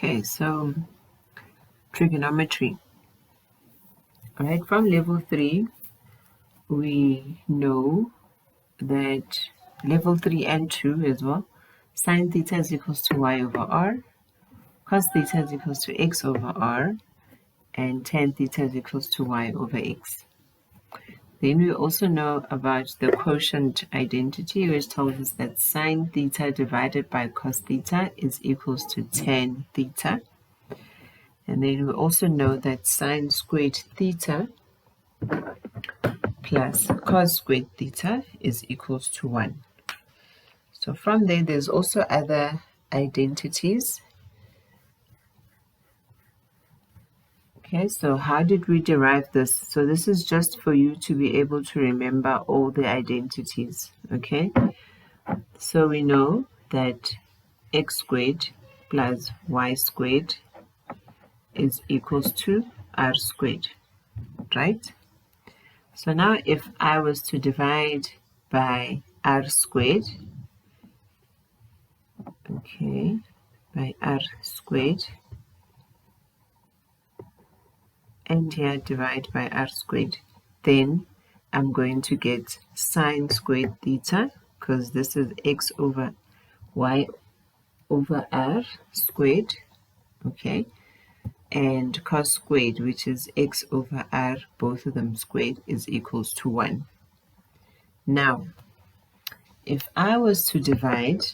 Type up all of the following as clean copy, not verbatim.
Okay, so trigonometry. All right, from level 3, we know that level 3 and 2 as well, sine theta is equals to y over r, cos theta is equals to x over r, and tan theta is equals to y over x. Then we also know about the quotient identity, which tells us that sine theta divided by cos theta is equals to tan theta. And then we also know that sine squared theta plus cos squared theta is equals to 1. So from there, there's also other identities. Okay, so how did we derive this? So this is just for you to be able to remember all the identities, okay? So we know that x squared plus y squared is equals to r squared, right? So now if I was to divide by r squared, okay, by r squared, and here divide by r squared, then I'm going to get sine squared theta, because this is x over y over r squared, okay, and cos squared, which is x over r, both of them squared, is equals to 1. Now, if I was to divide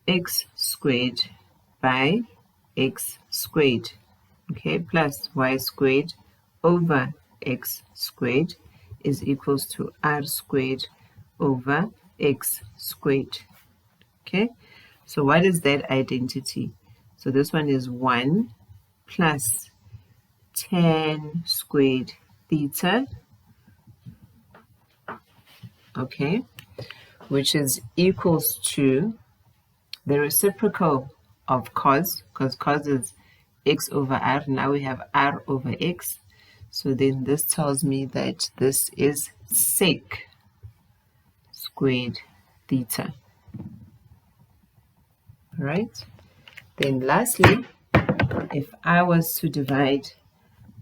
x squared by x squared, okay, plus y squared over x squared is equals to r squared over x squared, okay? So what is that identity? So this one is 1 plus tan squared theta, okay, which is equals to the reciprocal of cos, because cos is x over r. Now we have r over x. So then this tells me that this is sec squared theta. Right? Then lastly, if I was to divide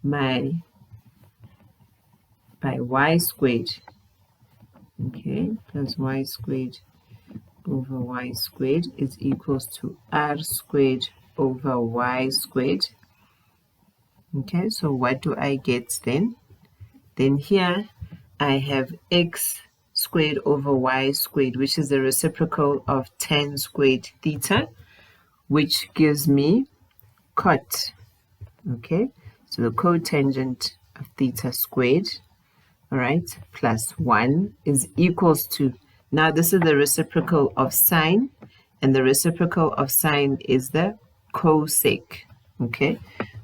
by y squared, okay, plus y squared over y squared is equals to r squared over y squared. Okay, so what do I get then? Then here I have x squared over y squared, which is the reciprocal of tan squared theta, which gives me cot. Okay, so the cotangent of theta squared, all right, plus 1 is equals to, now this is the reciprocal of sine, and the reciprocal of sine is the cosec, okay?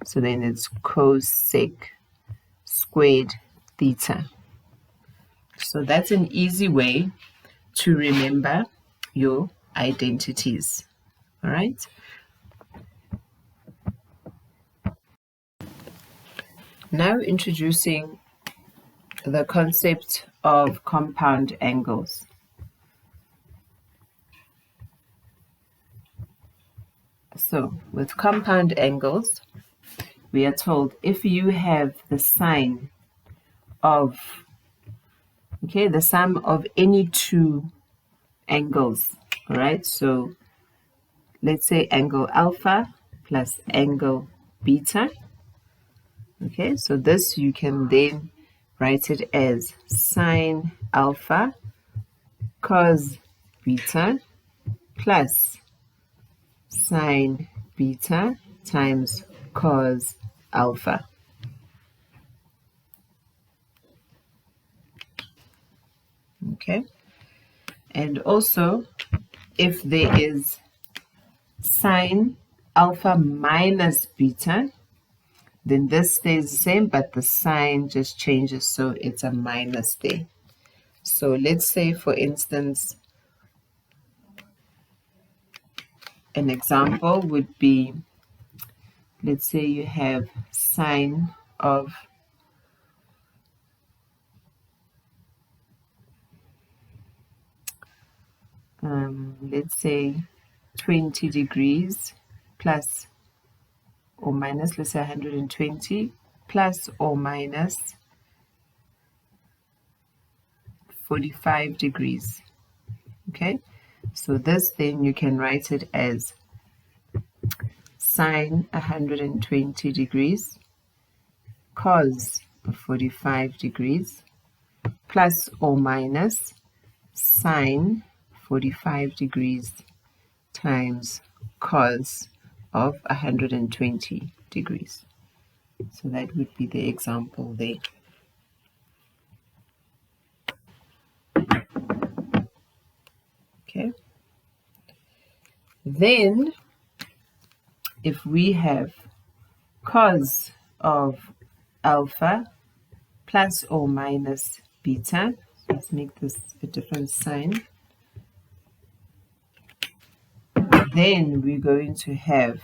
So then it's cosec squared theta. So that's an easy way to remember your identities, all right? Now introducing the concept of compound angles. So with compound angles, we are told if you have the sine of, okay, the sum of any two angles, all right? So let's say angle alpha plus angle beta. Okay, so this you can then write it as sine alpha cos beta plus sine beta times cos alpha. Okay, and also if there is sine alpha minus beta, then this stays the same, but the sign just changes, so it's a minus there. So let's say, for instance, an example would be, let's say you have sine of let's say 20 degrees plus or minus, let's say 120 plus or minus 45 degrees. Okay, so this then you can write it as sine 120 degrees cos 45 degrees plus or minus sine 45 degrees times cos of 120 degrees. So that would be the example there. Okay. Then if we have cos of alpha plus or minus beta, let's make this a different sign. Then we're going to have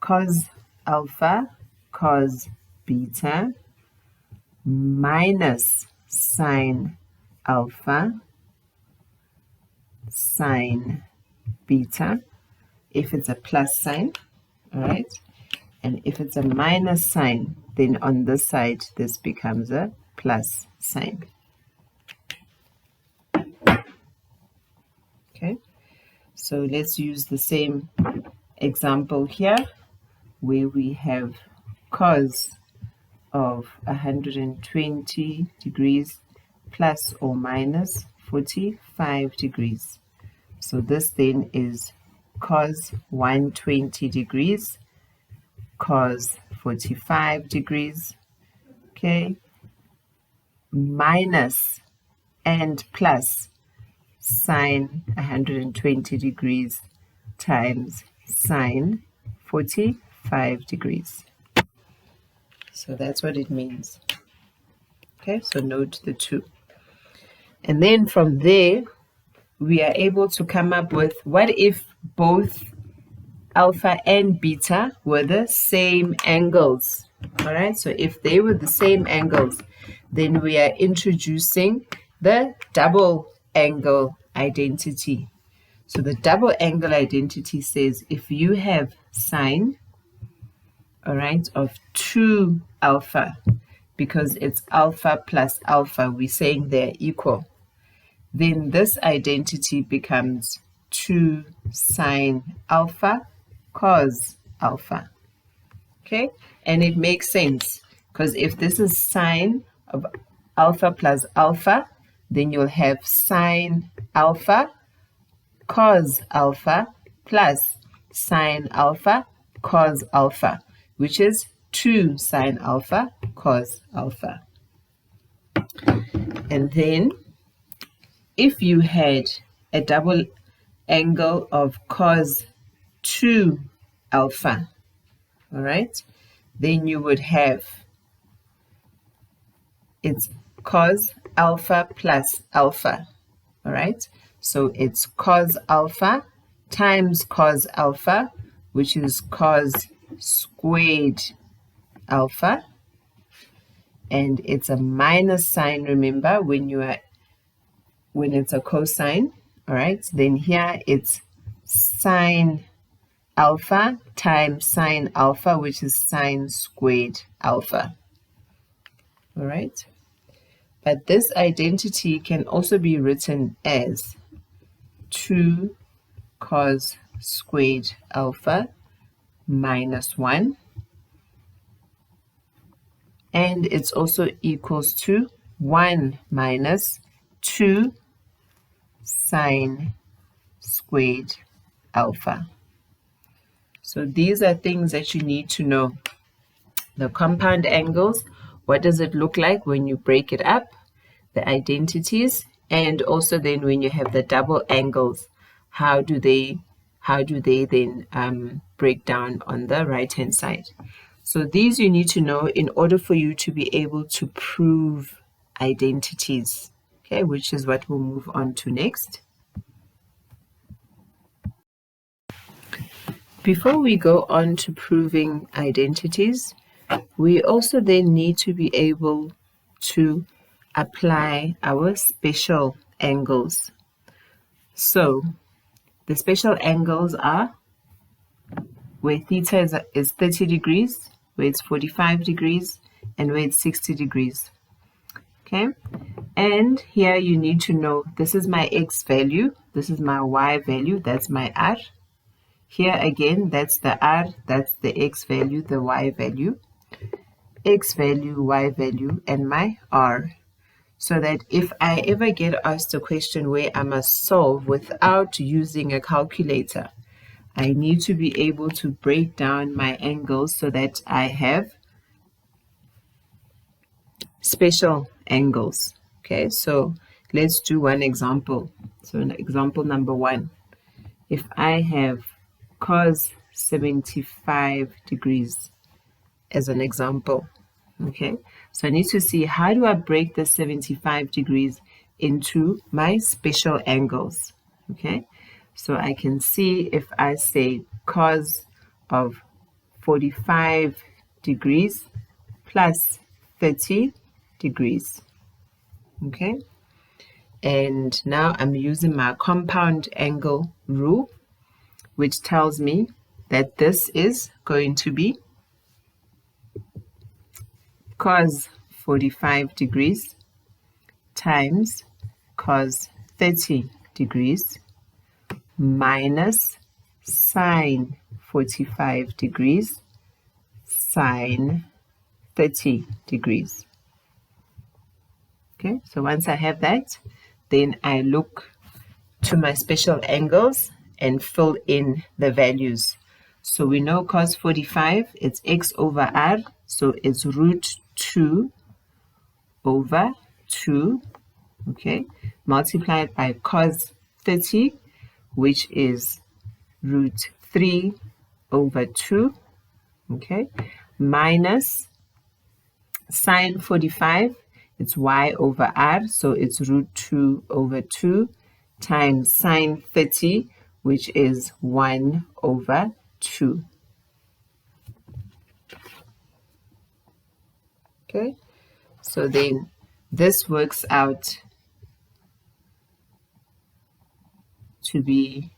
cos alpha cos beta minus sine alpha sine beta if it's a plus sign, all right? And if it's a minus sign, then on this side, this becomes a plus sign. Okay, so let's use the same example here where we have cos of 120 degrees plus or minus 45 degrees. So this then is cos 120 degrees cos 45 degrees, okay, minus and plus sine 120 degrees times sine 45 degrees. So that's what it means. Okay, so note the two. And then from there, we are able to come up with what if both alpha and beta were the same angles. All right, so if they were the same angles, then we are introducing the double angle identity. So the double angle identity says if you have sine, all right, of 2 alpha, because it's alpha plus alpha, we're saying they're equal, then this identity becomes 2 sine alpha cos alpha. Okay, and it makes sense because if this is sine of alpha plus alpha, then you'll have sine alpha cos alpha plus sine alpha cos alpha, which is 2 sine alpha cos alpha. And then if you had a double angle of cos 2 alpha, all right, then you would have it's cos alpha plus alpha, all right, so it's cos alpha times cos alpha, which is cos squared alpha, and it's a minus sign, remember, when it's a cosine, all right, then here it's sine alpha times sine alpha, which is sine squared alpha. All right, but this identity can also be written as 2 cos squared alpha minus 1, and it's also equals to 1 minus 2 sine squared alpha. So these are things that you need to know. The compound angles, what does it look like when you break it up? The identities, and also then when you have the double angles, how do they then break down on the right hand side? So these you need to know in order for you to be able to prove identities, okay, which is what we'll move on to next. Before we go on to proving identities, we also then need to be able to apply our special angles. So the special angles are where theta is 30 degrees, where it's 45 degrees, and where it's 60 degrees. Okay, and here you need to know this is my x value, this is my y value, that's my r. Here again, that's the r, that's the x value, the y value, x value, y value, and my r. So that if I ever get asked a question where I must solve without using a calculator, I need to be able to break down my angles so that I have special angles. Okay, so let's do one example. So in example number 1, if I have cos 75 degrees as an example, okay, so I need to see how do I break the 75 degrees into my special angles. Okay, so I can see if I say cos of 45 degrees plus 30 degrees. Okay, and now I'm using my compound angle rule, which tells me that this is going to be cos 45 degrees times cos 30 degrees minus sine 45 degrees sine 30 degrees. Okay, so once I have that, then I look to my special angles and fill in the values. So we know cos 45, it's x over r, so it's root 2 over 2, okay, multiplied by cos 30, which is root 3 over 2, okay, minus sine 45, it's y over r, so it's root 2 over 2 times sine 30, which is 1 over 2. Okay, so then this works out to be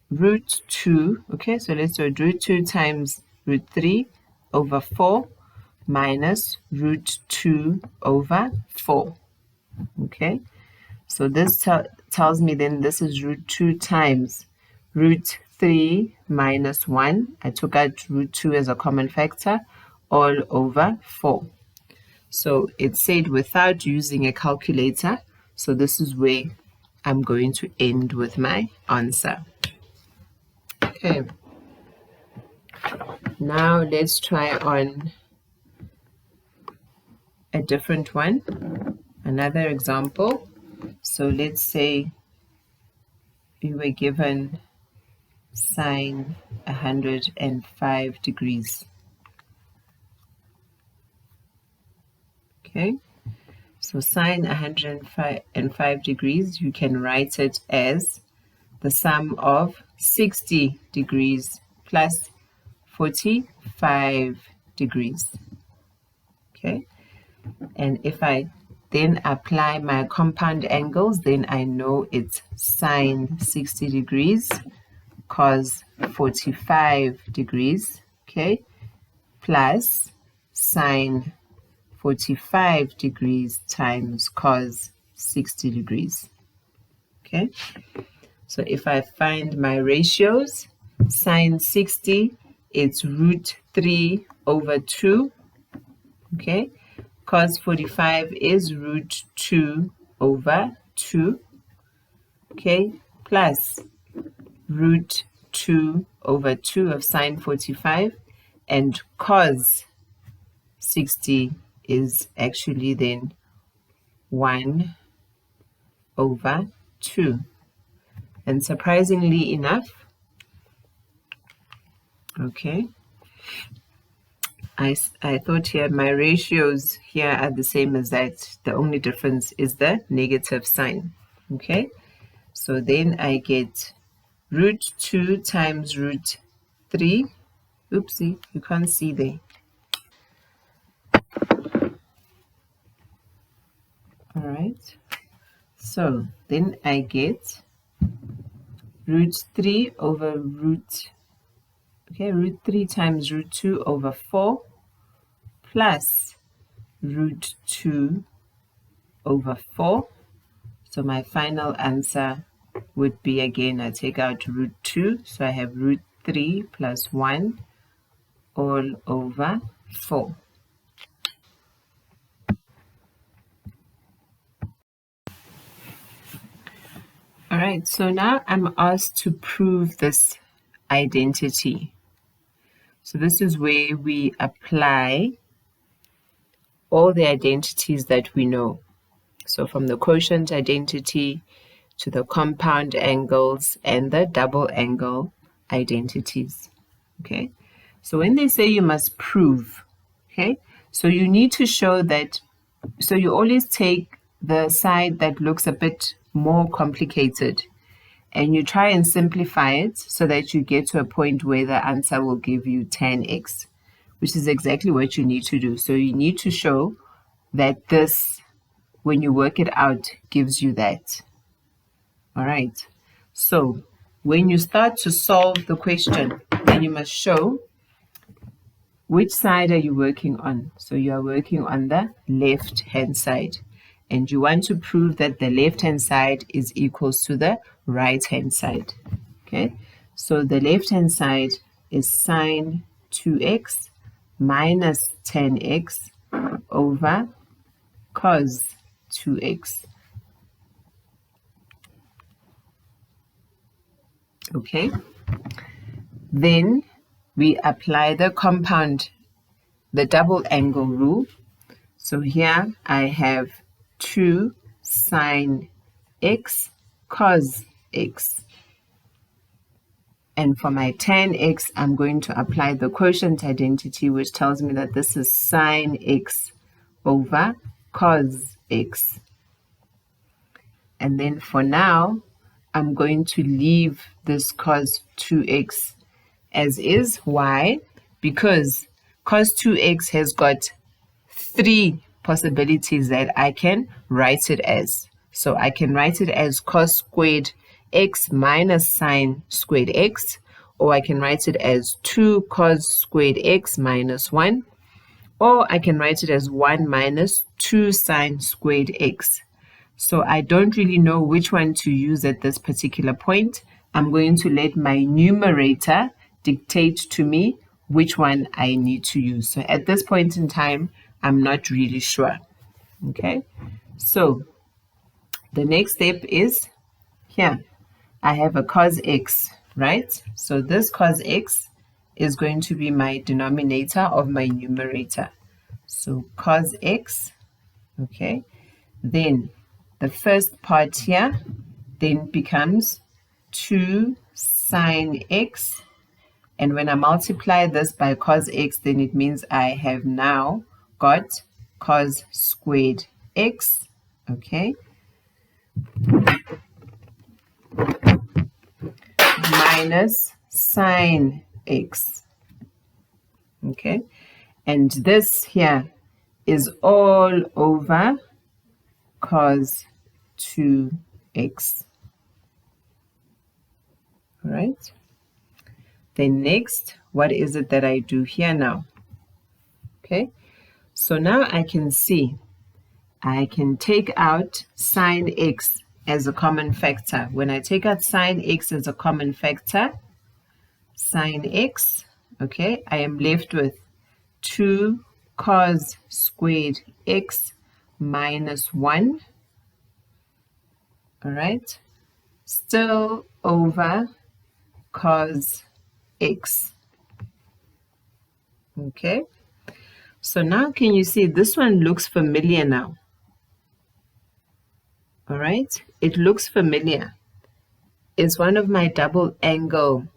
root 2, okay, so let's do it, root 2 times root 3 over 4 minus root 2 over 4, okay, so this tells me then this is root 2 times root 3 minus 1, I took out root 2 as a common factor, all over 4. So it said without using a calculator, so this is where I'm going to end with my answer. Okay, now let's try on a different one, another example. So let's say we were given sine 105 degrees. Okay, so sine 105 degrees, you can write it as the sum of 60 degrees plus 45 degrees. Okay, and if I then apply my compound angles, then I know it's sine 60 degrees cos 45 degrees, okay, plus sine 45 degrees times cos 60 degrees. Okay, so if I find my ratios, sine 60, it's root 3 over 2, okay, cos 45 is root 2 over 2, okay, plus root 2 over 2 of sine 45, and cos 60 is actually then 1 over 2. And surprisingly enough, okay, I thought here my ratios here are the same as that. The only difference is the negative sign. Okay, so then I get root 2 times root 3. Oopsie, you can't see there. All right, So then I get root 3 over root 3 times root 2 over 4 plus root 2 over 4. So my final answer would be, again, I take out root 2, so I have root 3 plus 1 all over 4. All right, so now I'm asked to prove this identity. So this is where we apply all the identities that we know. So from the quotient identity to the compound angles and the double angle identities. Okay, so when they say you must prove, okay, so you need to show that, so you always take the side that looks a bit more complicated and you try and simplify it so that you get to a point where the answer will give you tan x, which is exactly what you need to do. So you need to show that this, when you work it out, gives you that. All right. So when you start to solve the question, then you must show which side are you working on. So you are working on the left-hand side. And you want to prove that the left-hand side is equals to the right-hand side. Okay. So the left-hand side is sine 2x minus 10x over cos 2x. Okay, then we apply the compound, the double angle rule. So here I have 2 sine x cos x. And for my tan x, I'm going to apply the quotient identity, which tells me that this is sine x over cos x. And then for now, I'm going to leave this cos 2x as is. Why? Because cos 2x has got 3 possibilities that I can write it as. So I can write it as cos squared x minus sine squared x, or I can write it as 2 cos squared x minus 1, or I can write it as 1 minus 2 sine squared x. So I don't really know which one to use at this particular point. I'm going to let my numerator dictate to me which one I need to use. So at this point in time, I'm not really sure. Okay, so the next step is here. I have a cos x, right? So this cos x is going to be my denominator of my numerator. So cos x, okay, then the first part here then becomes 2 sine x. And when I multiply this by cos x, then it means I have now got cos squared x, okay, minus sine x, okay. And this here is all over cos 2x. All right. Then next, what is it that I do here now? Okay. So now I can see I can take out sine x as a common factor. When I take out sine x as a common factor, sine x, okay, I am left with 2 cos squared x minus 1, all right, still over cos x. Okay, so now can you see this one looks familiar now? All right, it looks familiar. It's one of my double angle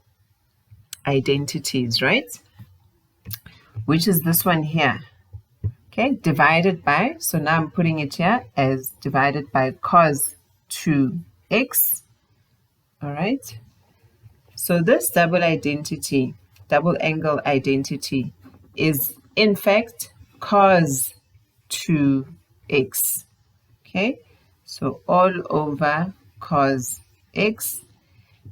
identities, right? Which is this one here. Okay, divided by, so now I'm putting it here as divided by cos 2x. All right. So this double angle identity is in fact cos 2x. Okay, So all over cos x.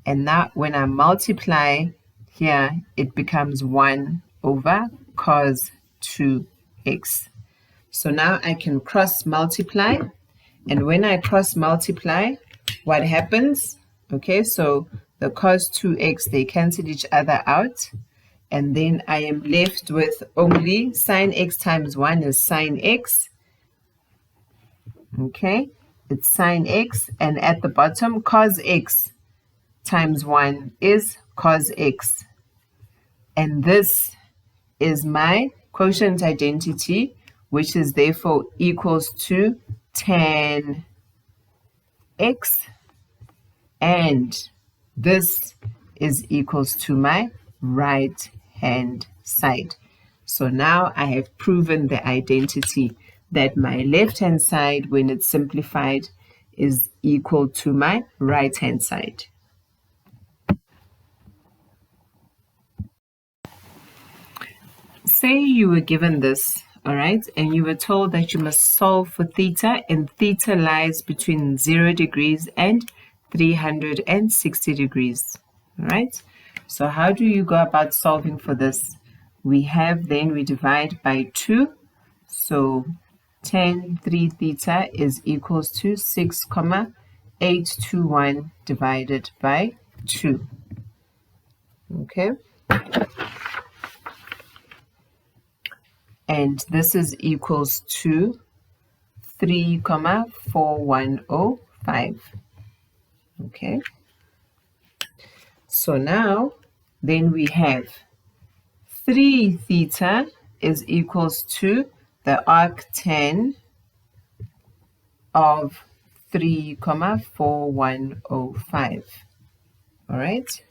And now when I multiply here, it becomes 1 over cos 2x. So now I can cross multiply. And when I cross multiply, what happens? Okay, so the cos 2x, they cancel each other out. And then I am left with only sine x times 1 is sine x. Okay, it's sine x. And at the bottom, cos x times 1 is cos x. And this is my quotient identity, which is therefore equals to tan x. And this is equals to my right hand side. So now I have proven the identity that my left hand side, when it's simplified, is equal to my right hand side. Say you were given this, all right, and you were told that you must solve for theta, and theta lies between 0 degrees and 360 degrees, all right? So how do you go about solving for this? We divide by 2, so tan 3 theta is equals to 6,821 divided by 2, okay? And this is equals to 3,4105. Okay. So now, then we have 3 theta is equals to the arctan of 3,4105. All right.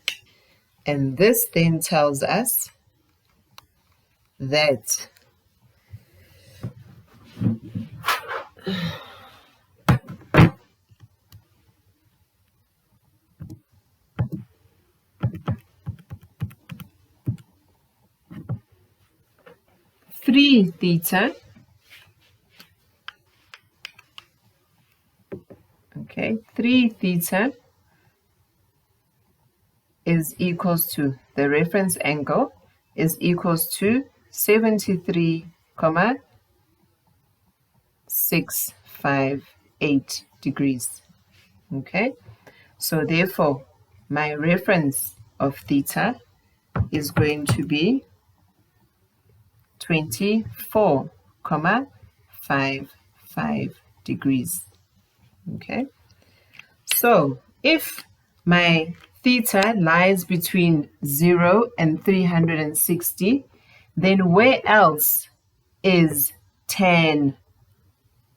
And this then tells us that three theta, okay, 3 theta is equals to the reference angle is equals to 73,658 degrees. Okay, so therefore my reference of theta is going to be 24,55 degrees. Okay, so if my theta lies between 0 and 360, then where else is tan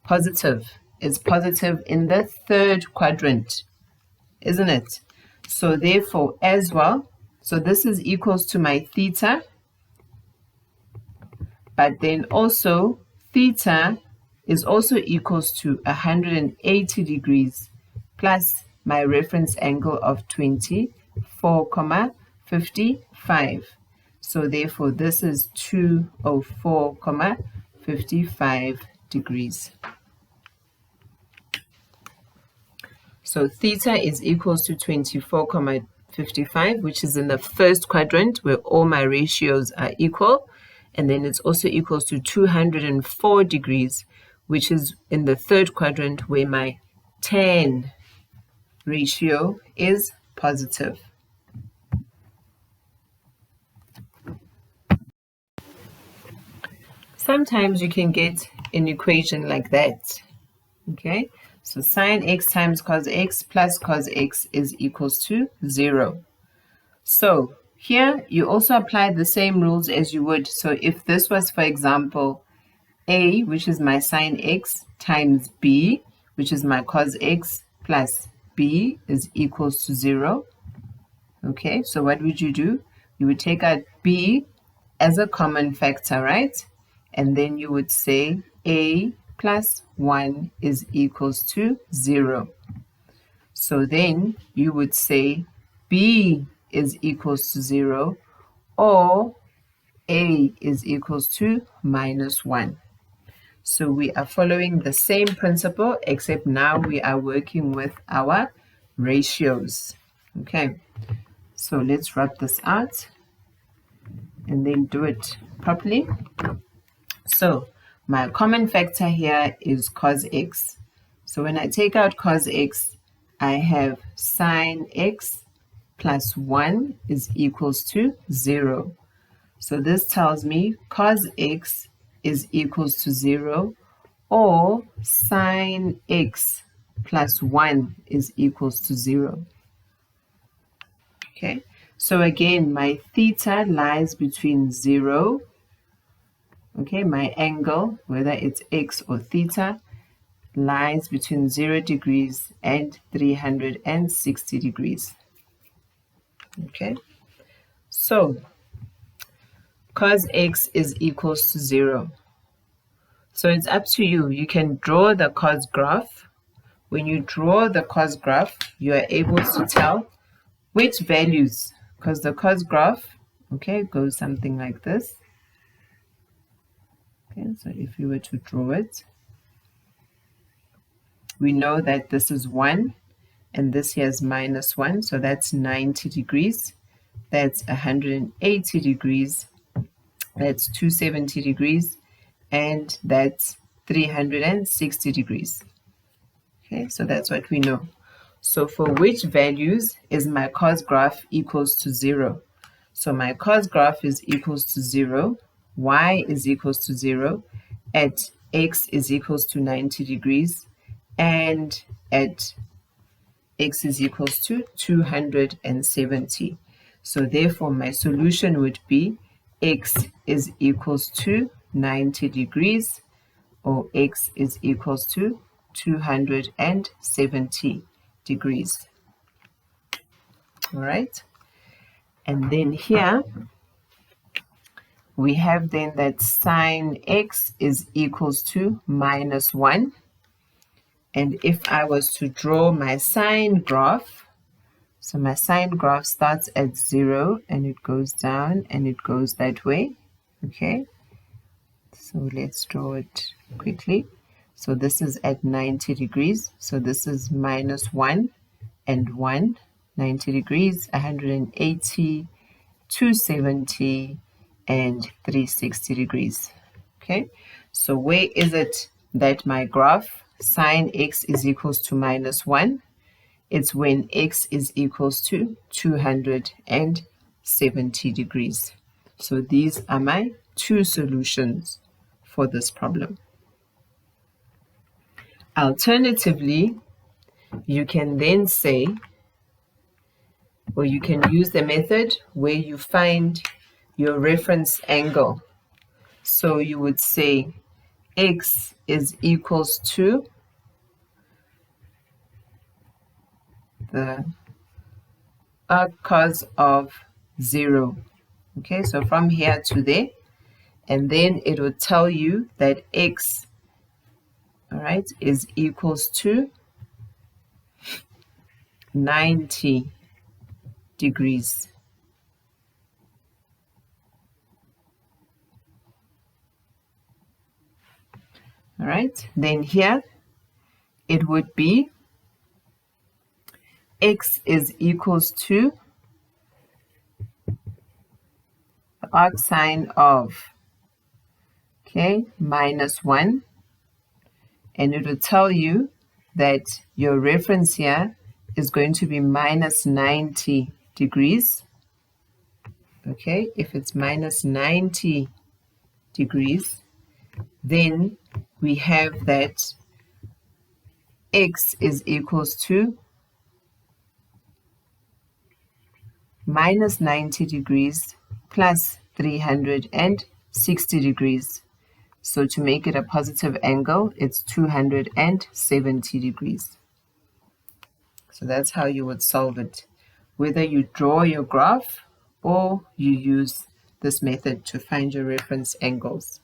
positive? It's positive in the third quadrant, isn't it? So therefore, as well, so this is equals to my theta, but then also theta is also equals to 180 degrees plus my reference angle of 24,55. So therefore, this is 204,55 degrees. So theta is equals to 24,55, which is in the first quadrant where all my ratios are equal. And then it's also equals to 204 degrees, which is in the third quadrant where my tan ratio is positive. Sometimes you can get an equation like that. Okay, so sine x times cos x plus cos x is equals to 0. So here you also apply the same rules as you would. So if this was, for example, a, which is my sine x, times b, which is my cos x, plus b is equals to 0. Okay, so what would you do? You would take out b as a common factor, right? And then you would say a plus 1 is equals to 0. So then you would say b is equals to 0 or a is equals to minus 1. So we are following the same principle, except now we are working with our ratios. Okay, so let's write this out and then do it properly. So my common factor here is cos x. So when I take out cos x, I have sine x plus 1 is equals to 0. So this tells me cos x is equals to 0, or sine x plus 1 is equals to 0. Okay, so again, my theta lies between 0, okay, my angle, whether it's x or theta, lies between 0 degrees and 360 degrees. Okay, so cos x is equals to 0. So it's up to you. You can draw the cos graph. When you draw the cos graph, you are able to tell which values, because the cos graph, okay, goes something like this. Okay, so if you were to draw it, we know that this is 1 and this here is minus 1, so that's 90 degrees. That's 180 degrees. That's 270 degrees. And that's 360 degrees. Okay, so that's what we know. So for which values is my cos graph equals to 0? So my cos graph is equals to 0, y is equals to 0, at x is equals to 90 degrees, and at x is equals to 270. So therefore my solution would be x is equals to 90 degrees, or x is equals to 270 degrees. All right. And then here we have then that sine x is equals to minus 1. And if I was to draw my sine graph, so my sine graph starts at 0 and it goes down and it goes that way. Okay. So let's draw it quickly. So this is at 90 degrees. So this is minus 1 and 1. 90 degrees, 180, 270, and 360 degrees. Okay, so where is it that my graph sine x is equals to minus 1? It's when x is equals to 270 degrees. So these are my two solutions for this problem. Alternatively, you can then say, or you can use the method where you find your reference angle. So you would say x is equals to the arc cos of 0. Okay, so from here to there, and then it would tell you that x, all right, is equals to 90 degrees. All right, then here it would be x is equals to the arc sine of, okay, minus 1. And it will tell you that your reference here is going to be minus 90 degrees. Okay, if it's minus 90 degrees, then we have that x is equals to minus 90 degrees plus 360 degrees. So to make it a positive angle, it's 270 degrees. So that's how you would solve it, whether you draw your graph or you use this method to find your reference angles.